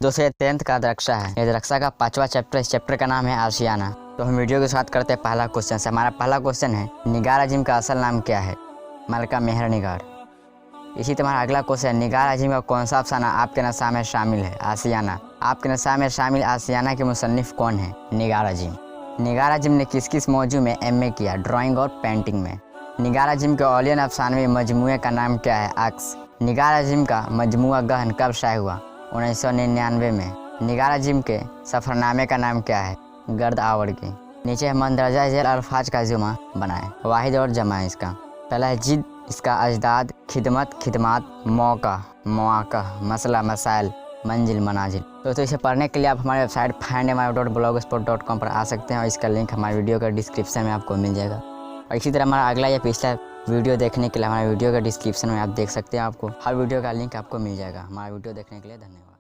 दोस्तों ये 10th का दरक्षा है। ये दरक्षा का 5वां चैप्टर, इस चैप्टर का नाम है आशियाना। तो हम वीडियो की शुरुआत करते हैं पहला क्वेश्चन से। हमारा पहला क्वेश्चन है निगार अजीम का असल नाम क्या है? मलका मेहर निगार। इसी तरह हमारा अगला क्वेश्चन है निगार अजीम का कौन सा अफसाना आपके नशा में शामिल है? आशियाना। आपके नशा में शामिल आशियाना के मुसन्निफ कौन है? निगार अजीम। निगार अजीम ने किस किस मौजू में MA किया? ड्राइंग और पेंटिंग में। निगार अजीम के औलियन अफसानवी मजमूए का नाम क्या है? अक्स। निगार अजीम का मजमुआ गहन कब शाये हुआ? 1999 में। निगार अजीम के सफ़रनामे का नाम क्या है? गर्द आवड़गी। नीचे मंदरजा झेल अल्फाज का जुमा बनाए। वाहिद और जमा इसका। पहला है जिद, इसका अजदाद, खिदमत, खिदमात, मौका, मौका, मसला, मसाइल, मंजिल, मनाजिल। तो इसे पढ़ने के लिए आप हमारे वेबसाइट findmy.blogspot.com पर आ सकते हैं और इसका लिंक हमारे वीडियो का डिस्क्रिप्शन में आपको मिल जाएगा। और इसी तरह हमारा अगला या पिछला वीडियो देखने के लिए हमारे वीडियो का डिस्क्रिप्शन में आप देख सकते हैं। आपको हर वीडियो का लिंक आपको मिल जाएगा। हमारा वीडियो देखने के लिए धन्यवाद।